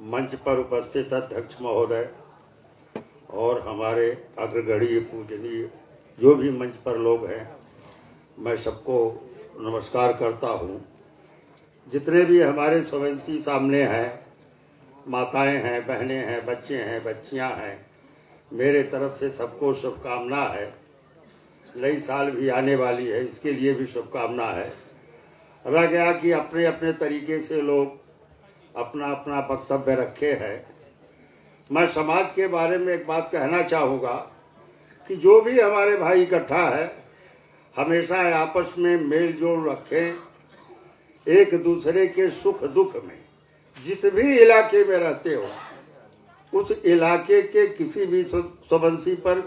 मंच पर उपस्थित अध्यक्ष महोदय और हमारे अग्रगण्य पूजनीय जो भी मंच पर लोग हैं, मैं सबको नमस्कार करता हूँ। जितने भी हमारे स्वयंसी सामने हैं, माताएं हैं, बहनें हैं, बच्चे हैं, बच्चियां हैं, मेरे तरफ से सबको शुभकामना है। नई साल भी आने वाली है, इसके लिए भी शुभकामना है। रह गया कि अपने अपने तरीके से लोग अपना अपना वक्तव्य रखे हैं। मैं समाज के बारे में एक बात कहना चाहूँगा कि जो भी हमारे भाई इकट्ठा है, हमेशा आपस में मेल जोल रखें। एक दूसरे के सुख दुख में जिस भी इलाके में रहते हो, उस इलाके के किसी भी स्वंसी पर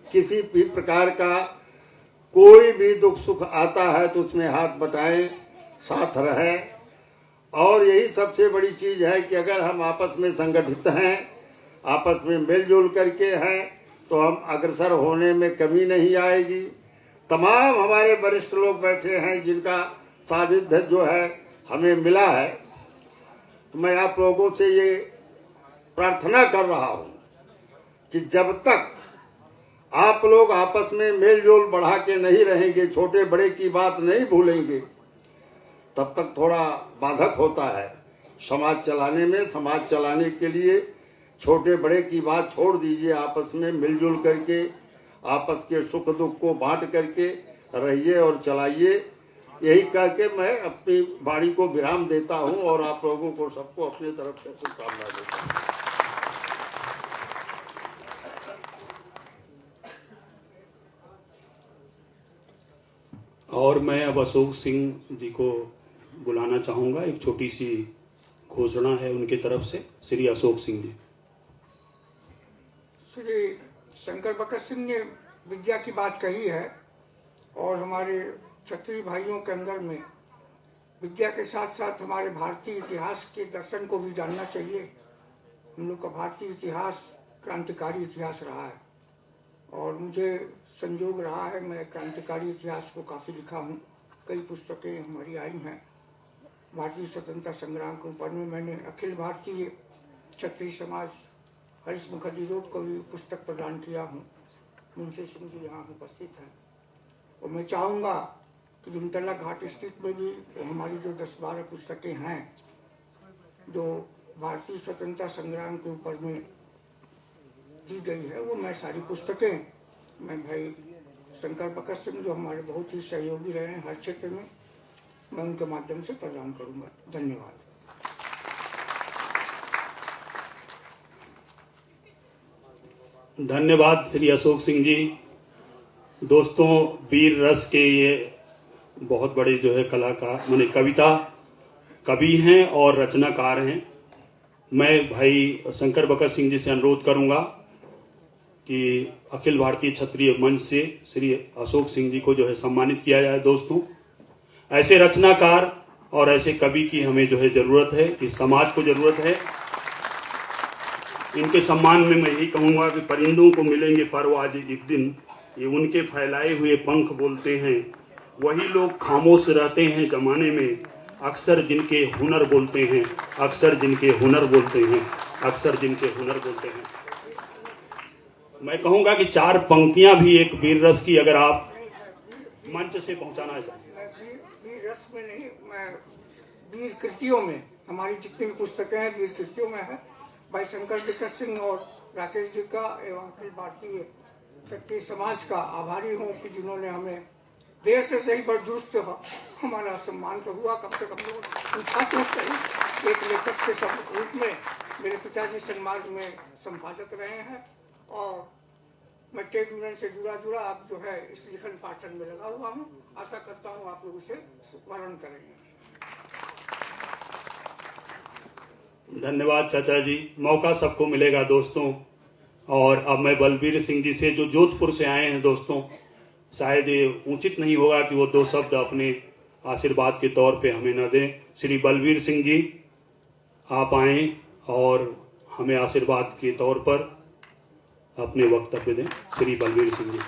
किसी भी प्रकार का कोई भी दुख सुख आता है तो उसमें हाथ बटाएं, साथ रहें। और यही सबसे बड़ी चीज है कि अगर हम आपस में संगठित हैं, आपस में मिलजुल करके हैं, तो हम अग्रसर होने में कमी नहीं आएगी। तमाम हमारे वरिष्ठ लोग बैठे हैं जिनका सानिध्य जो है हमें मिला है, तो मैं आप लोगों से ये प्रार्थना कर रहा हूं कि जब तक आप लोग आपस में मेलजोल बढ़ा के नहीं रहेंगे, छोटे बड़े की बात नहीं भूलेंगे, तब तक थोड़ा बाधक होता है समाज चलाने में। समाज चलाने के लिए छोटे बड़े की बात छोड़ दीजिए, आपस में मिलजुल करके आपस के सुख दुख को बांट करके रहिए और चलाइए। यही कह के मैं अपनी वाणी को विराम देता हूं और आप लोगों को सबको अपनी तरफ से शुभकामना देता हूं। और मैं अब अशोक सिंह जी को बुलाना चाहूंगा। एक छोटी सी घोषणा है उनके तरफ से। श्री अशोक सिंह जी। श्री शंकर बकर सिंह ने विद्या की बात कही है और हमारे क्षत्रिय भाइयों के अंदर में विद्या के साथ साथ हमारे भारतीय इतिहास के दर्शन को भी जानना चाहिए। हम लोग का भारतीय इतिहास क्रांतिकारी इतिहास रहा है और मुझे संयोग रहा है, मैं क्रांतिकारी इतिहास को काफ़ी लिखा हूँ। कई पुस्तकें हमारी आई हैं। भारतीय स्वतंत्रता संग्राम के ऊपर में मैंने अखिल भारतीय क्षत्रिय समाज हरीश मुखर्जी रोड को भी पुस्तक प्रदान किया हूँ। मुंशी सिंह जी यहाँ उपस्थित हैं और मैं चाहूँगा कि निमतला घाट स्थित में भी हमारी जो 10-12 पुस्तकें हैं जो भारतीय स्वतंत्रता संग्राम के ऊपर में दी गई है, वो मैं सारी पुस्तकें मैं भाई शंकर बकर सिंह जो हमारे बहुत ही सहयोगी रहे हैं हर क्षेत्र में, मैं उनके माध्यम से प्रदान करूँगा। धन्यवाद। धन्यवाद श्री अशोक सिंह जी। दोस्तों, वीर रस के ये बहुत बड़े जो है कलाकार, माने कविता कवि हैं और रचनाकार हैं। मैं भाई शंकर बकर सिंह जी से अनुरोध करूंगा कि अखिल भारतीय क्षत्रिय मंच से श्री अशोक सिंह जी को जो है सम्मानित किया जाए। दोस्तों, ऐसे रचनाकार और ऐसे कवि की हमें जो है जरूरत है, इस समाज को जरूरत है। इनके सम्मान में मैं यही कहूँगा कि परिंदों को मिलेंगे परवाज एक दिन, ये उनके फैलाए हुए पंख बोलते हैं। वही लोग खामोश रहते हैं जमाने में, अक्सर जिनके हुनर बोलते हैं, अक्सर जिनके हुनर बोलते हैं, अक्सर जिनके हुनर बोलते हैं। मैं कहूँगा कि 4 पंक्तियां भी एक वीर रस की अगर आप मंच से पहुंचाना चाहें। वीर रस में नहीं, मैं वीर कृतियों में, हमारी जितनी भी पुस्तकें हैं वीर कृतियों में है। भाई शंकर बकर सिंह और राकेश जी का एवं अखिल भारतीय क्षत्रिय समाज का आभारी हूँ कि जिन्होंने हमें देर से सही पर दुरुस्त हमारा सम्मान तो हुआ। कम से कम लोग पूछा तो सही। एक लेखक के सब रूप में मेरे पिताजी समाज में संपादक रहे हैं और मैं ट्रेड यूनियन से जुड़ा आप जो है इस लिखन पाठन में लगा हुआ हूँ। आशा करता हूँ आप लोग इसे वर्णन करेंगे। धन्यवाद चाचा जी। मौका सबको मिलेगा दोस्तों। और अब मैं बलबीर सिंह जी से, जो जोधपुर से आए हैं दोस्तों, शायद ये उचित नहीं होगा कि वो 2 शब्द अपने आशीर्वाद के तौर पे हमें न दें। श्री बलबीर सिंह जी, आप आएँ और हमें आशीर्वाद के तौर पर अपने वक्तव्य दें। श्री बलबीर सिंह जी।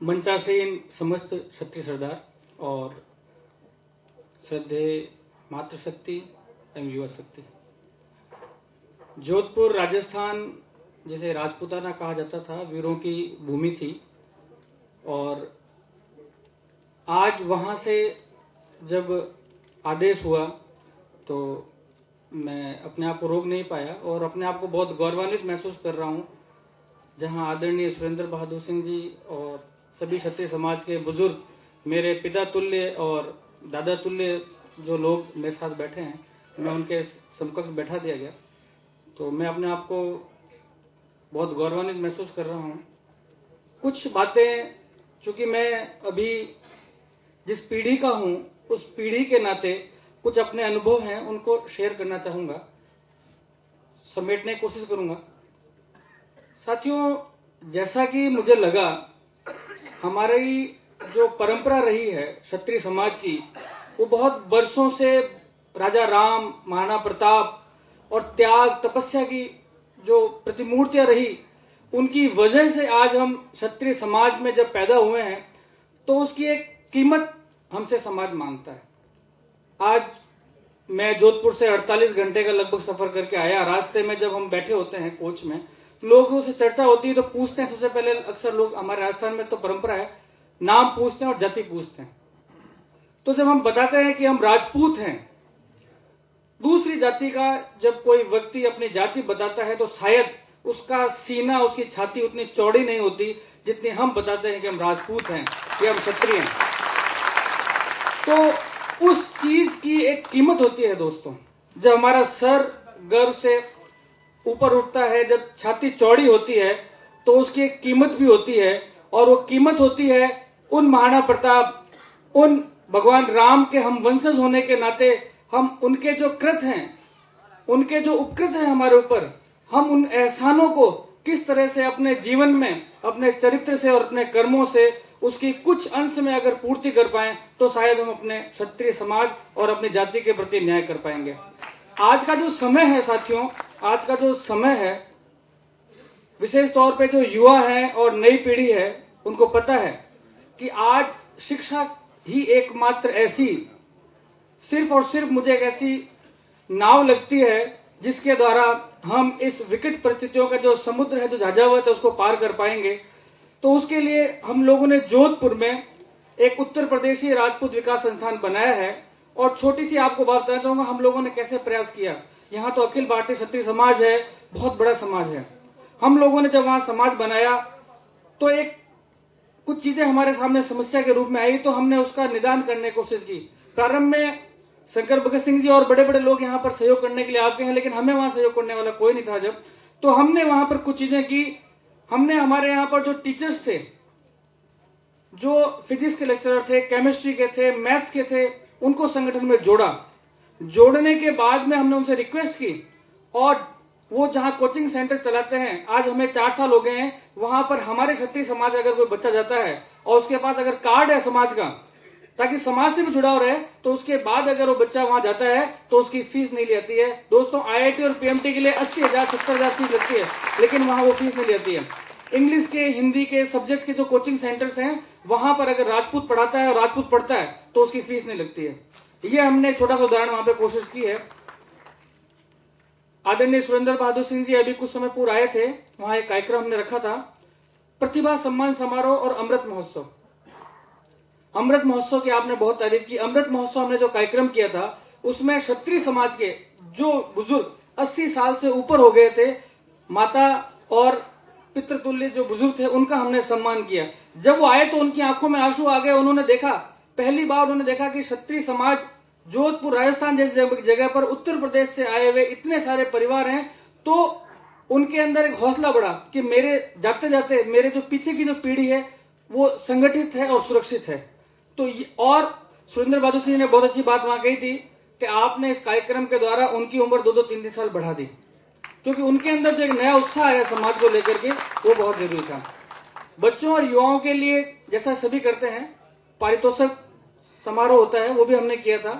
मंचासीन समस्त क्षत्रिय सरदार और श्रद्धेय मातृशक्ति एवं युवा शक्ति। जोधपुर राजस्थान जिसे राजपूताना कहा जाता था, वीरों की भूमि थी, और आज वहाँ से जब आदेश हुआ तो मैं अपने आप को रोक नहीं पाया और अपने आप को बहुत गौरवान्वित महसूस कर रहा हूँ, जहाँ आदरणीय सुरेंद्र बहादुर सिंह जी और सभी क्षत्रिय समाज के बुजुर्ग, मेरे पिता तुल्य और दादा तुल्य जो लोग मेरे साथ बैठे हैं, मैं उनके समकक्ष बैठा दिया गया, तो मैं अपने आप को बहुत गौरवान्वित महसूस कर रहा हूँ। कुछ बातें, चूंकि मैं अभी जिस पीढ़ी का हूँ उस पीढ़ी के नाते कुछ अपने अनुभव हैं उनको शेयर करना चाहूँगा, समेटने की कोशिश करूँगा। साथियों, जैसा कि मुझे लगा, हमारी जो परंपरा रही है क्षत्रिय समाज की, वो बहुत वर्षों से राजा राम, महाराणा प्रताप और त्याग तपस्या की जो प्रतिमूर्तियां रही, उनकी वजह से आज हम क्षत्रिय समाज में जब पैदा हुए हैं तो उसकी एक कीमत हमसे समाज मांगता है। आज मैं जोधपुर से 48 घंटे का लगभग सफर करके आया। रास्ते में जब हम बैठे होते हैं कोच में, लोगों से चर्चा होती है तो पूछते हैं, सबसे पहले अक्सर लोग, हमारे राजस्थान में तो परंपरा है, नाम पूछते हैं और जाति पूछते हैं। तो जब हम बताते हैं कि हम राजपूत हैं, दूसरी जाति का जब कोई व्यक्ति अपनी जाति बताता है तो शायद उसका सीना, उसकी छाती उतनी चौड़ी नहीं होती जितनी हम बताते हैं कि हम राजपूत हैं या हम क्षत्रिय हैं। तो उस चीज की एक कीमत होती है दोस्तों। जब हमारा सर गर्व से ऊपर उठता है, जब छाती चौड़ी होती है, तो उसकी एक कीमत भी होती है, और वो कीमत होती है उन महाराणा प्रताप, उन भगवान राम के हम वंशज होने के नाते हम उनके जो कृत हैं, उनके जो उपकृत हैं हमारे ऊपर, हम उन एहसानों को किस तरह से अपने जीवन में, अपने चरित्र से और अपने कर्मों से उसकी कुछ अंश में अगर पूर्ति कर पाएं तो शायद हम अपने क्षत्रिय समाज और अपनी जाति के प्रति न्याय कर पाएंगे। आज का जो समय है साथियों, आज का जो समय है, विशेष तौर पे जो युवा है और नई पीढ़ी है, उनको पता है कि आज शिक्षा ही एकमात्र ऐसी, सिर्फ और सिर्फ मुझे एक ऐसी नाव लगती है जिसके द्वारा हम इस विकट परिस्थितियों का जो समुद्र है, जो झंझावात है, उसको पार कर पाएंगे। तो उसके लिए हम लोगों ने जोधपुर में एक उत्तर प्रदेशी राजपूत विकास संस्थान बनाया है। और छोटी सी आपको बात बताना चाहूंगा हम लोगों ने कैसे प्रयास किया। यहाँ तो अखिल भारतीय क्षत्रिय समाज है, बहुत बड़ा समाज है। हम लोगों ने जब वहां समाज बनाया तो एक कुछ चीजें हमारे सामने समस्या के रूप में आई, तो हमने उसका निदान करने की कोशिश की। प्रारंभ में शंकर भगत सिंह जी और बड़े बड़े लोग यहाँ पर सहयोग करने के लिए आ गए हैं, लेकिन हमें वहां सहयोग करने वाला कोई नहीं था। जब तो हमने वहां पर कुछ चीजें की। हमने हमारे यहाँ पर जो टीचर्स थे, जो फिजिक्स के लेक्चरर थे, केमिस्ट्री के थे, मैथ्स के थे, उनको संगठन में जोड़ा। जोड़ने के बाद में हमने उनसे रिक्वेस्ट की, और वो जहां कोचिंग सेंटर चलाते हैं, आज हमें 4 साल हो गए हैं, वहां पर हमारे क्षत्रिय समाज अगर कोई बच्चा जाता है और उसके पास अगर कार्ड है समाज का, ताकि समाज से भी जुड़ाव रहे, तो उसके बाद अगर वो बच्चा वहां जाता है तो उसकी फीस नहीं लेती है। दोस्तों, IIT और PMT के लिए 80,000 70,000 फीस लगती है, लेकिन वहां वो फीस नहीं लेती है। इंग्लिश के, हिंदी के सब्जेक्ट्स के जो कोचिंग सेंटर्स हैं, वहां पर अगर राजपूत पढ़ाता है और राजपूत पढ़ता है तो उसकी फीस नहीं लगती है। ये हमने एक छोटा सा उदाहरण वहां पे कोशिश की है। आदरणीय सुरेंद्र बहादुर सिंह जी अभी कुछ समय पूर्व आए थे, वहां एक कार्यक्रम हमने रखा था, प्रतिभा सम्मान समारोह और अमृत महोत्सव। अमृत महोत्सव की आपने बहुत तारीफ की। अमृत महोत्सव हमने जो कार्यक्रम किया था, उसमें क्षत्रिय समाज के जो बुजुर्ग 80 साल से ऊपर हो गए थे, माता और पितृतुल्य जो बुजुर्ग थे, उनका हमने सम्मान किया। जब वो आए तो उनकी आंखों में आंसू आ गए। उन्होंने देखा, पहली बार उन्होंने देखा कि क्षत्रिय समाज जोधपुर राजस्थान जैसी जगह पर उत्तर प्रदेश से आए हुए इतने सारे परिवार हैं, तो उनके अंदर एक हौसला बढ़ा कि मेरे जाते जाते मेरे जो पीछे की जो पीढ़ी है वो संगठित है और सुरक्षित है। तो और सुरेंद्र बहादुर सिंह ने बहुत अच्छी बात वहां कही थी कि आपने इस कार्यक्रम के द्वारा उनकी उम्र 2-2, 3-3 साल बढ़ा दी, क्योंकि उनके अंदर जो एक नया उत्साह आया समाज को लेकर के, वो बहुत जरूरी था। बच्चों और युवाओं के लिए जैसा सभी करते हैं, पारितोषिक समारोह होता है, वो भी हमने किया था,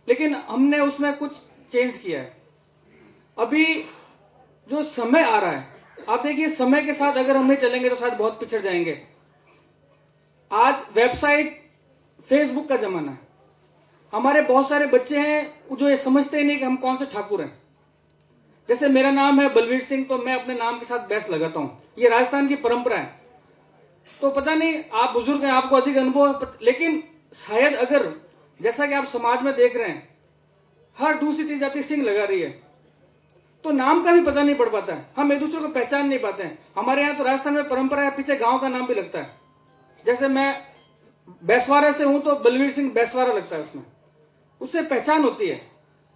लेकिन हमने उसमें कुछ चेंज किया है। अभी जो समय आ रहा है, आप देखिए, समय के साथ अगर हम नहीं चलेंगे तो शायद बहुत पिछड़ जाएंगे। आज वेबसाइट, फेसबुक का जमाना है। हमारे बहुत सारे बच्चे हैं जो ये समझते ही नहीं कि हम कौन से ठाकुर हैं। जैसे मेरा नाम है बलवीर सिंह, तो मैं अपने नाम के साथ बैस लगाता हूं। ये राजस्थान की परंपरा है। तो पता नहीं, आप बुजुर्ग हैं, आपको अधिक अनुभव है, लेकिन शायद अगर जैसा कि आप समाज में देख रहे हैं, हर दूसरी तीसरी जाति सिंह लगा रही है, तो नाम का भी पता नहीं पड़ पाता है, हम एक दूसरे को पहचान नहीं पाते हैं। हमारे यहाँ तो राजस्थान में परंपरा है, पीछे गांव का नाम भी लगता है। जैसे मैं बैसवारा से हूं तो बलवीर सिंह बैसवारा लगता है, उसमें उससे पहचान होती है।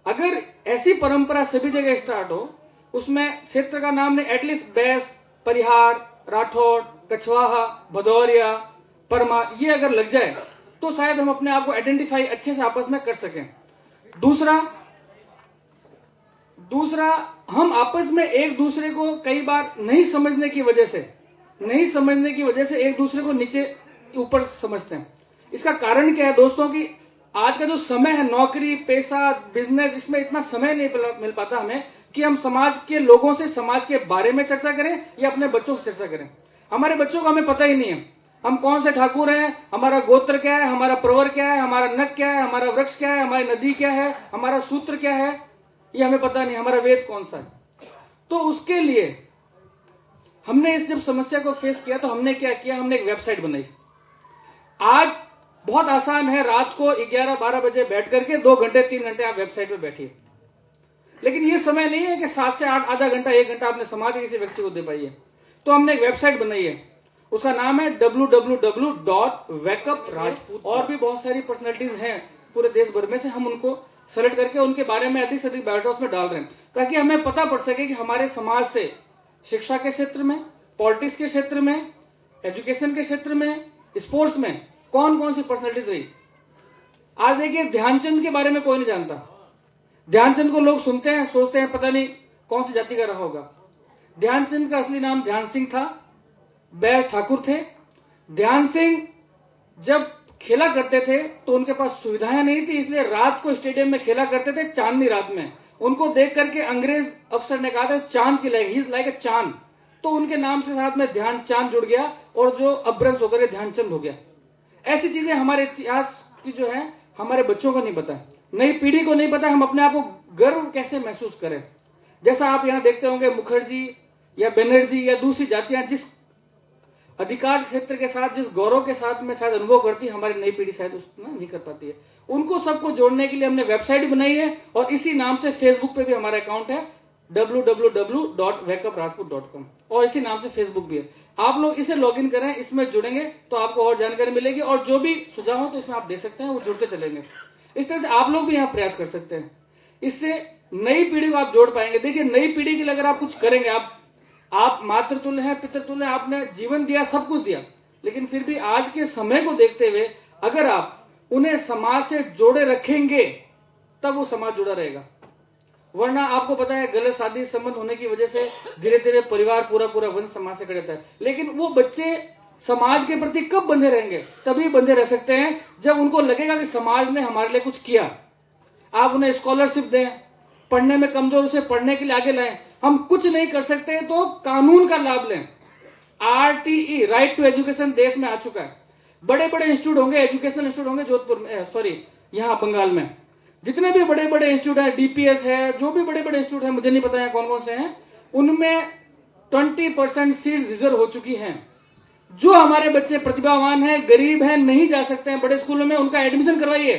अगर ऐसी परंपरा सभी जगह स्टार्ट हो, उसमें क्षेत्र का नाम नहीं, एटलीस्ट बैस, परिहार, राठौड़, कछवाहा, भदौरिया, परमा, ये अगर लग जाए तो शायद हम अपने आप को आइडेंटिफाई अच्छे से आपस में कर सकें। दूसरा हम आपस में एक दूसरे को कई बार नहीं समझने की वजह से एक दूसरे को नीचे ऊपर समझते हैं। इसका कारण क्या है दोस्तों कि आज का जो समय है, नौकरी, पैसा, बिजनेस, इसमें इतना समय नहीं मिल पाता हमें कि हम समाज के लोगों से समाज के बारे में चर्चा करें या अपने बच्चों से चर्चा करें। हमारे बच्चों को हमें पता ही नहीं है हम कौन से ठाकुर हैं, हमारा गोत्र क्या है, हमारा प्रवर क्या है, हमारा नख क्या है, हमारा वृक्ष क्या है, हमारी नदी क्या है, हमारा सूत्र क्या है, ये हमें पता नहीं, हमारा वेद कौन सा है। तो उसके लिए हमने इस जब समस्या को फेस किया तो हमने क्या किया, हमने एक वेबसाइट बनाई। आज बहुत आसान है, रात को 11-12 बजे बैठ करके 2 घंटे 3 घंटे आप वेबसाइट पे बैठिए, लेकिन ये समय नहीं है कि 7 से 8 आधा घंटा 1 घंटा अपने समाज के किसी व्यक्ति को दे पाइए। तो हमने एक वेबसाइट बनाई है, उसका नाम है www.wakeuprajput। और भी बहुत सारी पर्सनैलिटीज हैं पूरे देश भर में से, हम उनको सेलेक्ट करके उनके बारे में अधिक से अधिक बायोडाटा में डाल रहे हैं, ताकि हमें पता पड़ सके कि हमारे समाज से शिक्षा के क्षेत्र में, पॉलिटिक्स के क्षेत्र में, एजुकेशन के क्षेत्र में, स्पोर्ट्स में कौन कौन सी पर्सनैलिटीज रही। आज देखिए, ध्यानचंद के बारे में कोई नहीं जानता। ध्यानचंद को लोग सुनते हैं, सोचते हैं पता नहीं कौन सी जाति का रहा होगा। ध्यानचंद का असली नाम ध्यान सिंह था, बैस ठाकुर थे। ध्यान सिंह जब खेला करते थे तो उनके पास सुविधाएं नहीं थी, इसलिए रात को स्टेडियम में खेला करते थे, चांदनी रात में। उनको देख करके अंग्रेज अफसर ने कहा था चांद की like, he is like a चांद, तो उनके नाम से साथ में ध्यान चांद जुड़ गया और जो अभ्रंश होकर ध्यानचंद हो गया। ऐसी चीजें हमारे इतिहास की जो है हमारे बच्चों को नहीं पता, नई पीढ़ी को नहीं पता, हम अपने आप को गर्व कैसे महसूस करें। जैसा आप यहाँ देखते होंगे, मुखर्जी या बनर्जी या दूसरी जातियां जिस अधिकार क्षेत्र के साथ, जिस गौरव के साथ में शायद अनुभव करती है, हमारी नई पीढ़ी शायद उतना नहीं कर पाती है। उनको सबको जोड़ने के लिए हमने वेबसाइट बनाई है और इसी नाम से फेसबुक पे भी हमारा अकाउंट है www.wakeuprajput.com और इसी नाम से फेसबुक भी है। आप लोग इसे लॉगिन करें, इसमें जुड़ेंगे तो आपको और जानकारी मिलेगी और जो भी सुझाव हो तो इसमें आप दे सकते हैं, वो जुड़ते चलेंगे। इस तरह से आप लोग भी यहाँ प्रयास कर सकते हैं, इससे नई पीढ़ी को आप जोड़ पाएंगे। देखिए, नई पीढ़ी के लिए अगर आप कुछ करेंगे, आप मातृतुल्य हैं, पितृतुल्य, आपने जीवन दिया, सब कुछ दिया, लेकिन फिर भी आज के समय को देखते हुए अगर आप उन्हें समाज से जोड़े रखेंगे तब वो समाज जुड़ा रहेगा। वरना आपको पता है, गलत शादी संबंध होने की वजह से धीरे धीरे परिवार पूरा वंश समाज से कट जाता है। लेकिन वो बच्चे समाज के प्रति कब बंधे रहेंगे? तभी बंधे रह सकते हैं जब उनको लगेगा कि समाज ने हमारे लिए कुछ किया। आप उन्हें स्कॉलरशिप दें, पढ़ने में कमजोर उसे पढ़ने के लिए आगे लाएं। हम कुछ नहीं कर सकते तो कानून का लाभ लें। RTE, राइट टू एजुकेशन, देश में आ चुका है। बड़े बड़े इंस्टीट्यूट होंगे, एजुकेशनल इंस्टीट्यूट होंगे जोधपुर में, यहाँ बंगाल में जितने भी बड़े बड़े इंस्टीट्यूट हैं, DPS है, जो भी बड़े बड़े इंस्टीट्यूट हैं, मुझे नहीं पता है कौन कौन से हैं, उनमें 20% सीट्स रिजर्व हो चुकी हैं। जो हमारे बच्चे प्रतिभावान हैं, गरीब हैं, नहीं जा सकते हैं बड़े स्कूलों में, उनका एडमिशन करवाइए।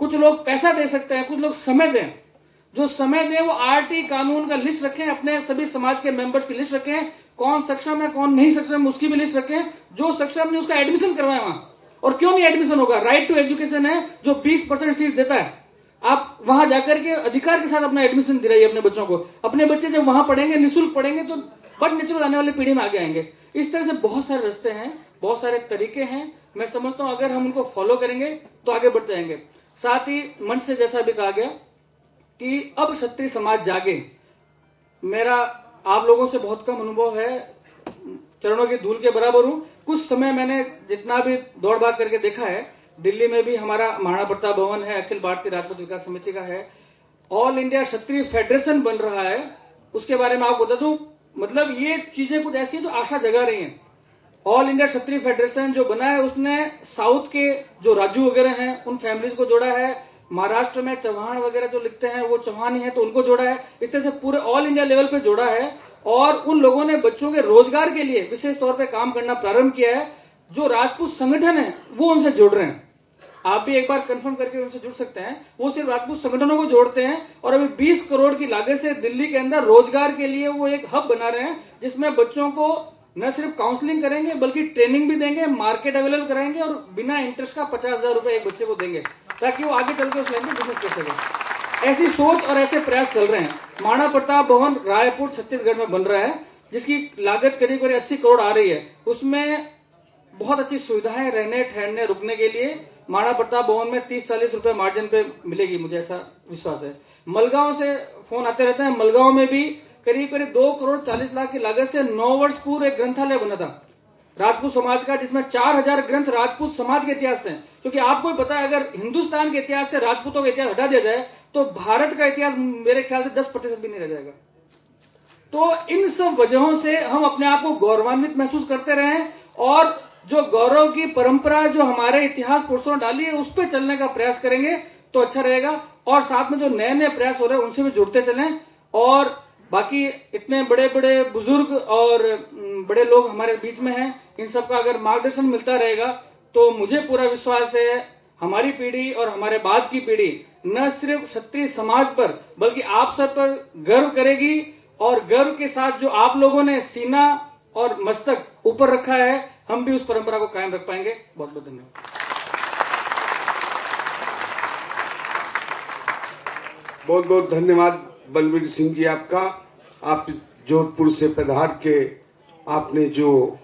कुछ लोग पैसा दे सकते हैं, कुछ लोग समय दें। जो समय दें वो RT कानून का लिस्ट रखें, अपने सभी समाज के मेंबर्स की लिस्ट रखें, कौन सक्षम है कौन नहीं सक्षम है उसकी भी लिस्ट रखें। जो सक्षम नहीं उसका एडमिशन करवाएं वहां। और क्यों नहीं एडमिशन होगा? राइट टू एजुकेशन है जो 20% सीट देता है। आप वहां जाकर के अधिकार के साथ अपना एडमिशन दिलाइए अपने बच्चों को। अपने बच्चे जब वहां पढ़ेंगे, निःशुल्क पढ़ेंगे, तो बड़ नेचुरल आने वाली पीढ़ी में आगे आएंगे। इस तरह से बहुत सारे रास्ते हैं, बहुत सारे तरीके हैं। मैं समझता हूं अगर हम उनको फॉलो करेंगे तो आगे बढ़ते जाएंगे। साथ ही मंच से जैसा भी कहा गया कि अब क्षत्रिय समाज जागे। मेरा आप लोगों से बहुत कम अनुभव है, चरणों की धूल के बराबर हूं। कुछ समय मैंने जितना भी दौड़ भाग करके देखा है, दिल्ली में भी हमारा महाराणा प्रताप भवन है, अखिल भारतीय राजपूत विकास समिति का है, ऑल इंडिया क्षत्रिय फेडरेशन बन रहा है, उसके बारे में आपको बता दूं। मतलब ये चीजें कुछ ऐसी जो आशा जगा रही हैं। ऑल इंडिया क्षत्रिय फेडरेशन जो बना है उसने साउथ के जो राजू वगैरह हैं उन फैमिलीज को जोड़ा है, महाराष्ट्र में चौहान वगैरह जो लिखते हैं वो चौहान ही है तो उनको जोड़ा है, इस तरह से पूरे ऑल इंडिया लेवल पे जोड़ा है और उन लोगों ने बच्चों के रोजगार के लिए विशेष तौर पे काम करना प्रारंभ किया है। जो राजपूत संगठन है वो उनसे जुड़ रहे हैं, आप भी एक बार कंफर्म करके उनसे जुड़ सकते हैं। वो सिर्फ राजपूत संगठनों को जोड़ते हैं और अभी 20 करोड़ की लागत से दिल्ली के अंदर रोजगार के लिए वो एक हब बना रहे हैं जिसमें बच्चों को न सिर्फ काउंसलिंग करेंगे बल्कि ट्रेनिंग भी देंगे, मार्केट अवेलेबल कराएंगे और बिना इंटरेस्ट का 50,000 रुपए एक बच्चे को देंगे ताकि वो आगे चल के उस लाइन में बिजनेस कर सके। ऐसी सोच और ऐसे प्रयास चल रहे हैं। महाराणा प्रताप भवन रायपुर छत्तीसगढ़ में बन रहा है जिसकी लागत करीब 80 करोड़ आ रही है। उसमें बहुत अच्छी सुविधाएं रहने ठहरने रुकने के लिए महाराणा प्रताप भवन में 30-40 रुपए मार्जिन पे मिलेगी, मुझे ऐसा विश्वास है। मलगांव से फोन आते रहते हैं, मलगांव में भी करीब 2 करोड़ 40 लाख की लागत से 9 वर्ष पूर्व एक ग्रंथालय बना था राजपूत समाज का जिसमें 4000 ग्रंथ राजपूत समाज के इतिहास से, क्योंकि आपको भी पता है अगर हिंदुस्तान के इतिहास से राजपूतों का इतिहास हटा दिया जाए तो भारत का इतिहास मेरे ख्याल से 10% भी नहीं रह जाएगा। तो इन सब वजहों से हम अपने आप को गौरवान्वित महसूस करते रहे और जो गौरव की परंपरा जो हमारे इतिहास पुरुषों ने डाली है उस पर चलने का प्रयास करेंगे तो अच्छा रहेगा। और साथ में जो नए नए प्रयास हो रहे हैं उनसे भी जुड़ते चलें। और बाकी इतने बड़े बड़े बुजुर्ग और बड़े लोग हमारे बीच में हैं, इन सब का अगर मार्गदर्शन मिलता रहेगा तो मुझे पूरा विश्वास है हमारी पीढ़ी और हमारे बाद की पीढ़ी न सिर्फ क्षत्रिय समाज पर बल्कि आप सब पर गर्व करेगी और गर्व के साथ जो आप लोगों ने सीना और मस्तक ऊपर रखा है हम भी उस परंपरा को कायम रख पाएंगे। बहुत बहुत धन्यवाद। बहुत बहुत धन्यवाद बलबीर सिंह जी आपका। आप जोधपुर से पधार के आपने जो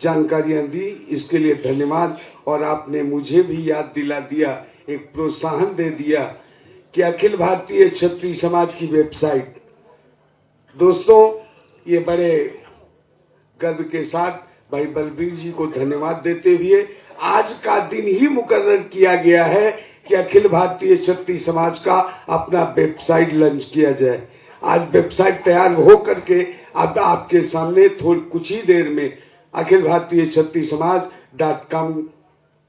जानकारियां दी इसके लिए धन्यवाद। और आपने मुझे भी याद दिला दिया, एक प्रोत्साहन दे दिया कि अखिल भारतीय क्षत्रिय समाज की वेबसाइट, दोस्तों ये बड़े गर्व के साथ भाई बलबीर जी को धन्यवाद देते हुए आज का दिन ही मुकर्रर किया गया है कि अखिल भारतीय क्षत्रिय समाज का अपना वेबसाइट लॉन्च किया जाए। आज वेबसाइट तैयार हो करके अब आपके सामने थोड़ी कुछ ही देर में अखिल भारतीय क्षत्रिय समाज.com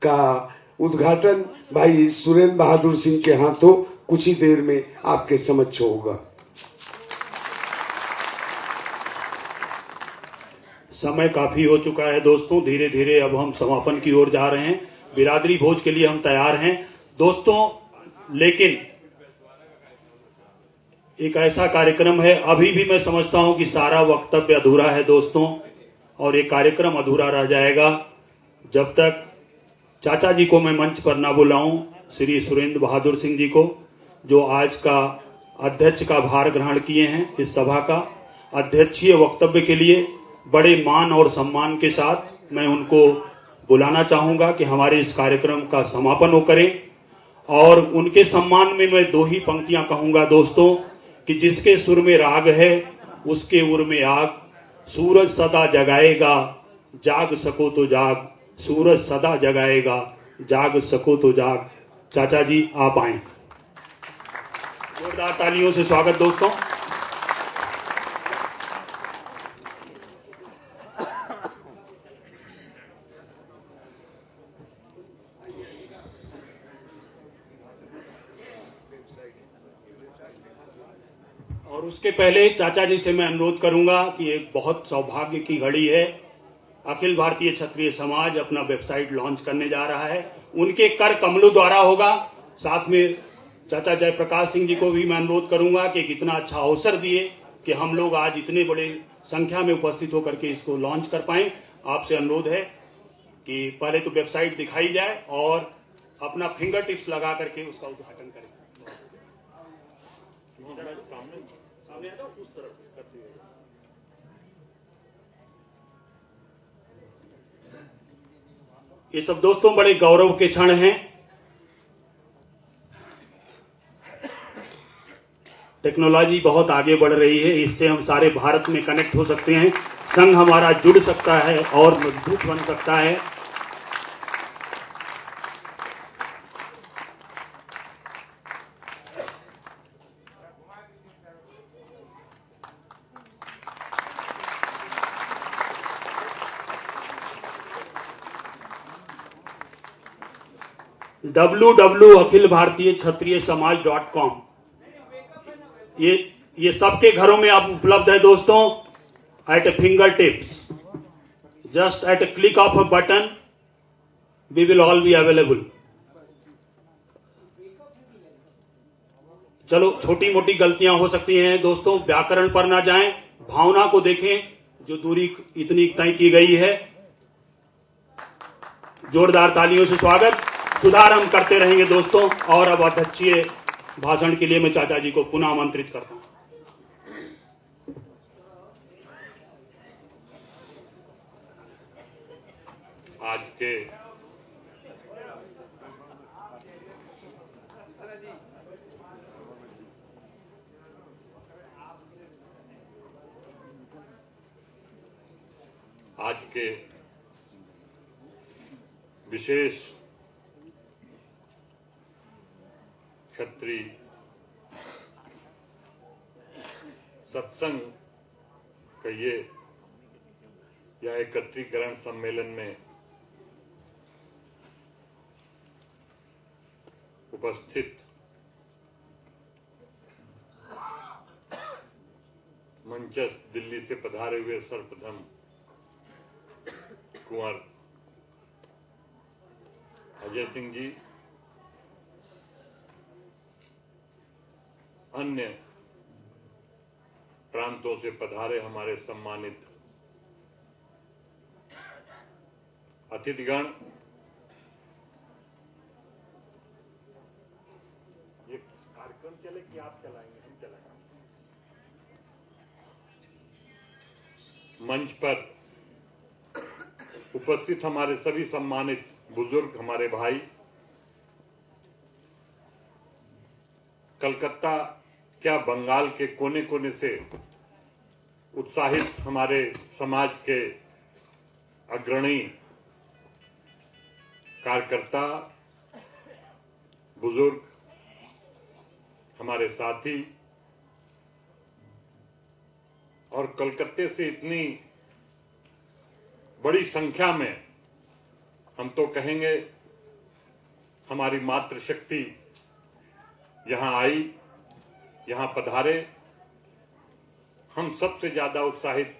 का उद्घाटन भाई सुरेंद्र बहादुर सिंह के हाथों कुछ ही देर में आपके समक्ष होगा। समय काफी हो चुका है दोस्तों, धीरे धीरे अब हम समापन की ओर जा रहे हैं। बिरादरी भोज के लिए हम तैयार हैं दोस्तों, लेकिन एक ऐसा कार्यक्रम है, अभी भी मैं समझता हूं कि सारा वक्तव्य अधूरा है दोस्तों, और ये कार्यक्रम अधूरा रह जाएगा जब तक चाचा जी को मैं मंच पर ना बुलाऊं, श्री सुरेंद्र बहादुर सिंह जी को, जो आज का अध्यक्ष का भार ग्रहण किए हैं इस सभा का। अध्यक्षीय वक्तव्य के लिए बड़े मान और सम्मान के साथ मैं उनको बुलाना चाहूंगा कि हमारे इस कार्यक्रम का समापन वो करें। और उनके सम्मान में मैं 2 ही पंक्तियां कहूंगा दोस्तों कि जिसके सुर में राग है उसके उर में आग, सूरज सदा जगाएगा जाग सको तो जाग, सूरज सदा जगाएगा जाग सको तो जाग। चाचा जी आप आए, जोरदार तालियों से स्वागत दोस्तों। और उसके पहले चाचा जी से मैं अनुरोध करूंगा कि एक बहुत सौभाग्य की घड़ी है, अखिल भारतीय क्षत्रिय समाज अपना वेबसाइट लॉन्च करने जा रहा है, उनके कर कमलों द्वारा होगा। साथ में चाचा जयप्रकाश सिंह जी को भी मैं अनुरोध करूंगा कि कितना अच्छा अवसर दिए कि हम लोग आज इतने बड़े संख्या में उपस्थित होकर के इसको लॉन्च कर पाए। आपसे अनुरोध है कि पहले तो वेबसाइट दिखाई जाए और अपना फिंगर टिप्स लगा करके उसका उद्घाटन करें। सामने आ जाओ, उस तरफ करते हुए। ये सब दोस्तों बड़े गौरव के क्षण हैं। टेक्नोलॉजी बहुत आगे बढ़ रही है, इससे हम सारे भारत में कनेक्ट हो सकते हैं, संघ हमारा जुड़ सकता है और मजबूत बन सकता है। www.akhilbhartiykshatriyasamaaj.com। ये सबके घरों में आप उपलब्ध है दोस्तों, at a finger tips, just at a click of a button we will all be available. चलो, छोटी मोटी गलतियां हो सकती हैं दोस्तों, व्याकरण पर ना जाएं, भावना को देखें जो दूरी इतनी तय की गई है। जोरदार तालियों से स्वागत, सुधार हम करते रहेंगे दोस्तों। और अब अध्यक्षीय भाषण के लिए मैं चाचा जी को पुनः आमंत्रित करता हूं। आज के विशेष क्षत्रिय सत्संग कहिए या एकत्रीकरण सम्मेलन में उपस्थित मंचस्थ दिल्ली से पधारे हुए सर्वप्रथम कुंवर अजय सिंह जी, अन्य प्रांतों से पधारे हमारे सम्मानित अतिथिगण, ये कार्यक्रम चले कि आप चलाएंगे? हम चलाएंगे। मंच पर उपस्थित हमारे सभी सम्मानित बुजुर्ग, हमारे भाई, कलकत्ता क्या बंगाल के कोने कोने से उत्साहित हमारे समाज के अग्रणी कार्यकर्ता, बुजुर्ग, हमारे साथी, और कलकत्ते से इतनी बड़ी संख्या में, हम तो कहेंगे हमारी मातृशक्ति यहां आई, यहां पधारे। हम सबसे ज्यादा उत्साहित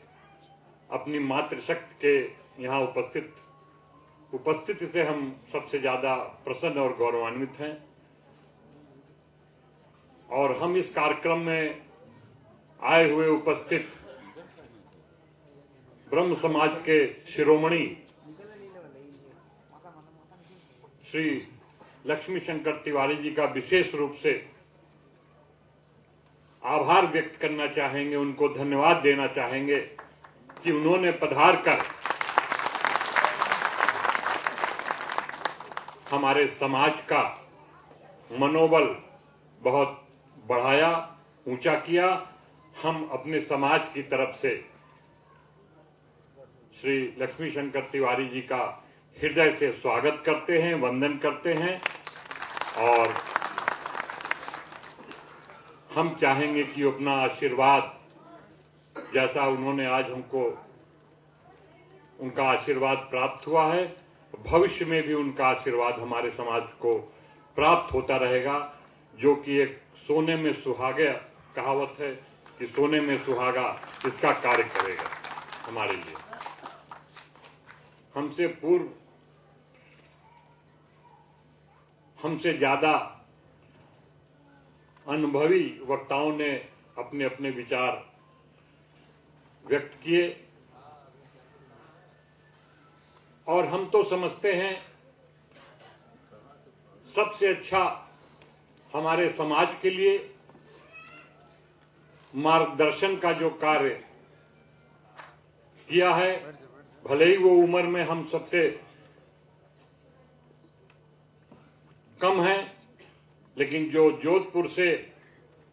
अपनी मातृशक्ति के यहां उपस्थिति से हम सबसे ज्यादा प्रसन्न और गौरवान्वित हैं। और हम इस कार्यक्रम में आए हुए उपस्थित ब्रह्म समाज के शिरोमणि श्री लक्ष्मी शंकर तिवारी जी का विशेष रूप से आभार व्यक्त करना चाहेंगे, उनको धन्यवाद देना चाहेंगे कि उन्होंने पधार कर हमारे समाज का मनोबल बहुत बढ़ाया, ऊंचा किया। हम अपने समाज की तरफ से श्री लक्ष्मी शंकर तिवारी जी का हृदय से स्वागत करते हैं, वंदन करते हैं। और हम चाहेंगे कि अपना आशीर्वाद, जैसा उन्होंने आज हमको उनका आशीर्वाद प्राप्त हुआ है, भविष्य में भी उनका आशीर्वाद हमारे समाज को प्राप्त होता रहेगा, जो कि एक सोने में सुहागा कहावत है कि सोने में सुहागा इसका कार्य करेगा हमारे लिए। हमसे पूर्व, हमसे ज्यादा अनुभवी वक्ताओं ने अपने अपने विचार व्यक्त किए, और हम तो समझते हैं सबसे अच्छा हमारे समाज के लिए मार्गदर्शन का जो कार्य किया है, भले ही वो उम्र में हम सबसे कम हैं, लेकिन जो जोधपुर से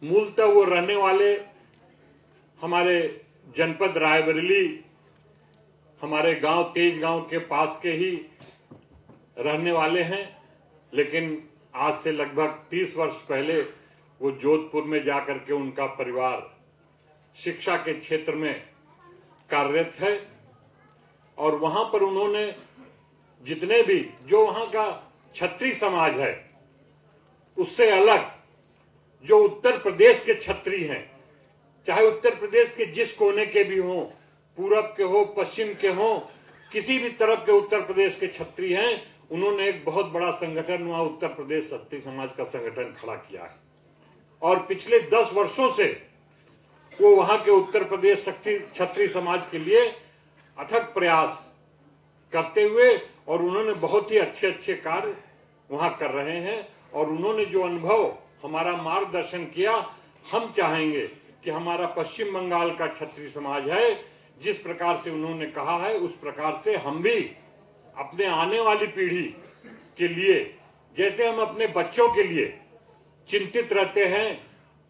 मूलतः वो रहने वाले हमारे जनपद रायबरेली, हमारे गांव तेजगांव के पास के ही रहने वाले हैं, लेकिन आज से लगभग 30 वर्ष पहले वो जोधपुर में जाकर के उनका परिवार शिक्षा के क्षेत्र में कार्यरत है। और वहां पर उन्होंने जितने भी जो वहां का क्षत्रिय समाज है उससे अलग जो उत्तर प्रदेश के क्षत्रिय हैं, चाहे उत्तर प्रदेश के जिस कोने के भी हों, पूरब के हो, पश्चिम के हो, किसी भी तरफ के उत्तर प्रदेश के क्षत्रिय हैं, उन्होंने एक बहुत बड़ा संगठन वहां उत्तर प्रदेश क्षत्रिय समाज का संगठन खड़ा किया है और पिछले 10 वर्षों से वो वहां के उत्तर प्रदेश क्षत्रिय समाज के लिए अथक प्रयास करते हुए और उन्होंने बहुत ही अच्छे अच्छे कार्य वहां कर रहे हैं और उन्होंने जो अनुभव हमारा मार्गदर्शन किया, हम चाहेंगे कि हमारा पश्चिम बंगाल का क्षत्रिय समाज है, जिस प्रकार से उन्होंने कहा है उस प्रकार से हम भी अपने आने वाली पीढ़ी के लिए, जैसे हम अपने बच्चों के लिए चिंतित रहते हैं,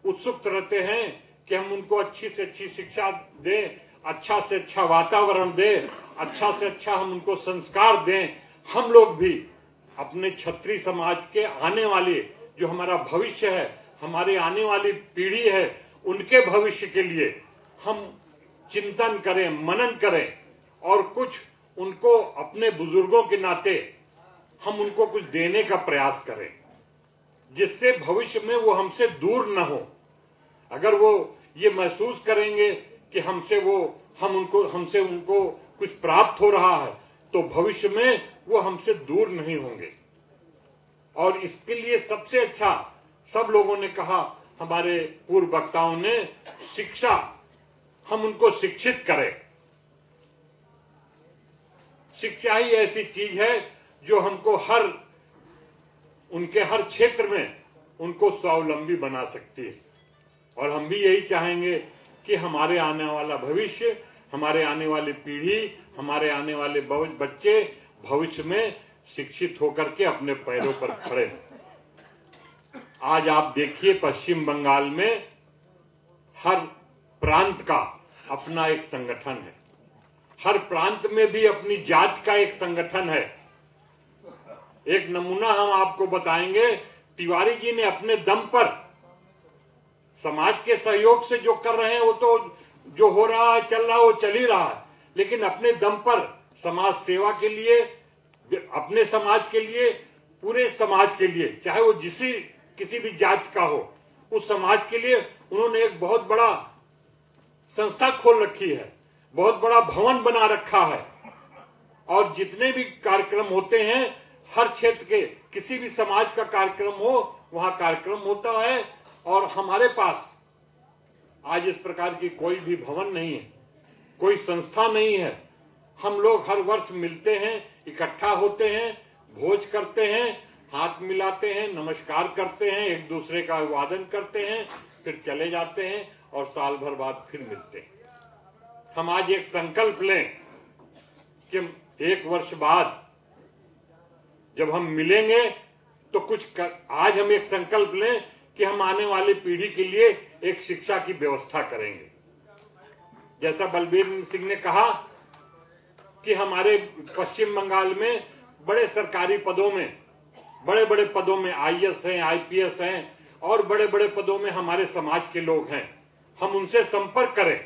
उत्सुक रहते हैं कि हम उनको अच्छी से अच्छी शिक्षा दें, अच्छा से अच्छा वातावरण दें, अच्छा से अच्छा हम उनको संस्कार दें, हम लोग भी अपने क्षत्रिय समाज के आने वाले जो हमारा भविष्य है, हमारे आने वाली पीढ़ी है, उनके भविष्य के लिए हम चिंतन करें, मनन करें और कुछ उनको अपने बुजुर्गों के नाते हम उनको कुछ देने का प्रयास करें, जिससे भविष्य में वो हमसे दूर न हो। अगर वो ये महसूस करेंगे कि हमसे उनको कुछ प्राप्त हो रहा है, तो भविष्य में वो हमसे दूर नहीं होंगे। और इसके लिए सबसे अच्छा सब लोगों ने कहा, हमारे पूर्व वक्ताओं ने, शिक्षा, हम उनको शिक्षित करें। शिक्षा ही ऐसी चीज है जो हमको उनके हर क्षेत्र में उनको स्वावलंबी बना सकती है। और हम भी यही चाहेंगे कि हमारे आने वाला भविष्य, हमारे आने वाली पीढ़ी, हमारे आने वाले बच्चे भविष्य में शिक्षित होकर के अपने पैरों पर खड़े हों। आज आप देखिए पश्चिम बंगाल में हर प्रांत का अपना एक संगठन है, हर प्रांत में भी अपनी जात का एक संगठन है। एक नमूना हम आपको बताएंगे, तिवारी जी ने अपने दम पर समाज के सहयोग से जो कर रहे हैं वो तो जो हो रहा है, चल रहा है, वो चल ही रहा है, लेकिन अपने दम पर समाज सेवा के लिए, अपने समाज के लिए, पूरे समाज के लिए, चाहे वो किसी भी जात का हो, उस समाज के लिए उन्होंने एक बहुत बड़ा संस्था खोल रखी है, बहुत बड़ा भवन बना रखा है। और जितने भी कार्यक्रम होते हैं, हर क्षेत्र के किसी भी समाज का कार्यक्रम हो, वहां कार्यक्रम होता है। और हमारे पास आज इस प्रकार की कोई भी भवन नहीं है, कोई संस्था नहीं है। हम लोग हर वर्ष मिलते हैं, इकट्ठा होते हैं, भोज करते हैं, हाथ मिलाते हैं, नमस्कार करते हैं, एक दूसरे का अभिवादन करते हैं, फिर चले जाते हैं और साल भर बाद फिर मिलते हैं। हम आज एक संकल्प लें कि 1 वर्ष बाद जब हम मिलेंगे तो आज हम एक संकल्प लें कि हम आने वाली पीढ़ी के लिए एक शिक्षा की व्यवस्था करेंगे। जैसा बलबीर सिंह ने कहा कि हमारे पश्चिम बंगाल में बड़े सरकारी पदों में, बड़े बड़े पदों में आईएएस हैं, आईपीएस हैं और बड़े बड़े पदों में हमारे समाज के लोग हैं। हम उनसे संपर्क करें